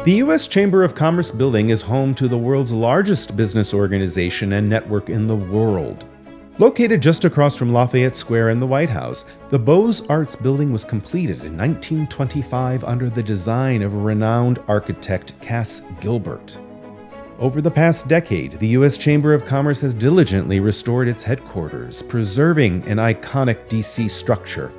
The U.S. Chamber of Commerce building is home to the world's largest business organization and network in the world. Located just across from Lafayette Square and the White House, the Beaux-Arts building was completed in 1925 under the design of renowned architect Cass Gilbert. Over the past decade, the U.S. Chamber of Commerce has diligently restored its headquarters, preserving an iconic D.C. structure.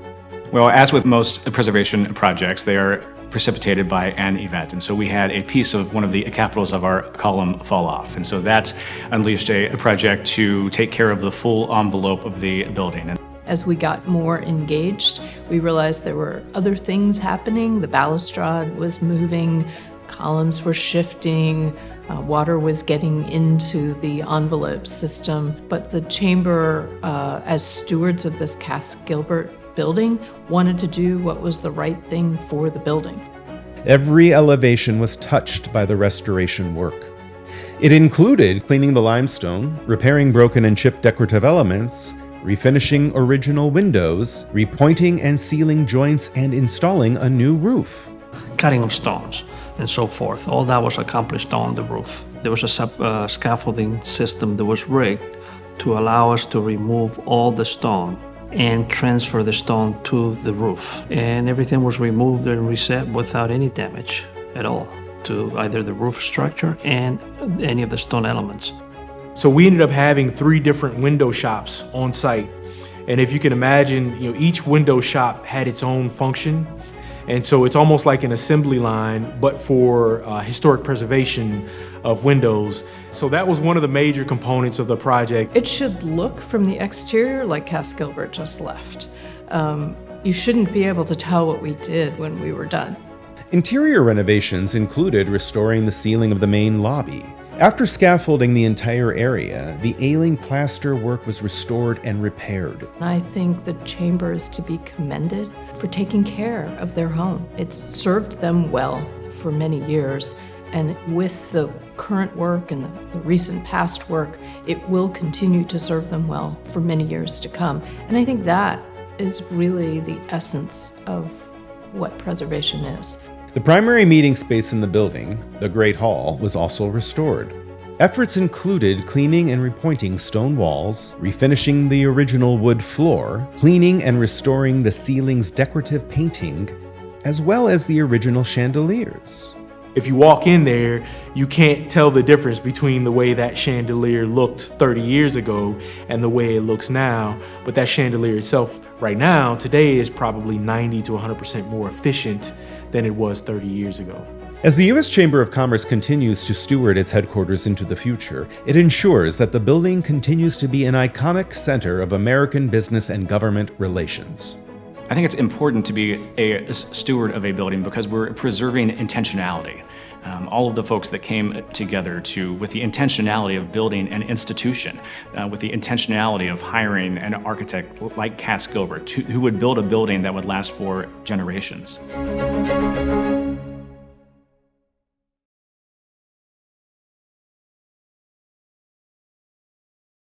Well, as with most preservation projects, they are precipitated by an event. And so we had a piece of one of the capitals of our column fall off. And so that unleashed a project to take care of the full envelope of the building. As we got more engaged, we realized there were other things happening. The balustrade was moving, columns were shifting, water was getting into the envelope system. But the chamber, as stewards of this Cass Gilbert building, wanted to do what was the right thing for the building. Every elevation was touched by the restoration work. It included cleaning the limestone, repairing broken and chipped decorative elements, refinishing original windows, repointing and sealing joints, and installing a new roof. Cutting of stones and so forth. All that was accomplished on the roof. There was a scaffolding system that was rigged to allow us to remove all the stone and transfer the stone to the roof. And everything was removed and reset without any damage at all to either the roof structure and any of the stone elements. So we ended up having 3 different window shops on site. And if you can imagine, each window shop had its own function. And so it's almost like an assembly line, but for historic preservation of windows. So that was one of the major components of the project. It should look from the exterior like Cass Gilbert just left. You shouldn't be able to tell what we did when we were done. Interior renovations included restoring the ceiling of the main lobby. After scaffolding the entire area, the ailing plaster work was restored and repaired. I think the chamber is to be commended for taking care of their home. It's served them well for many years, and with the current work and the recent past work, it will continue to serve them well for many years to come. And I think that is really the essence of what preservation is. The primary meeting space in the building, the Great Hall, was also restored. Efforts included cleaning and repointing stone walls, refinishing the original wood floor, cleaning and restoring the ceiling's decorative painting, as well as the original chandeliers. If you walk in there, you can't tell the difference between the way that chandelier looked 30 years ago and the way it looks now. But that chandelier itself right now, today, is probably 90 to 100% more efficient than it was 30 years ago. As the U.S. Chamber of Commerce continues to steward its headquarters into the future, it ensures that the building continues to be an iconic center of American business and government relations. I think it's important to be a steward of a building because we're preserving intentionality. All of the folks that came together with the intentionality of building an institution, with the intentionality of hiring an architect like Cass Gilbert, who would build a building that would last for generations.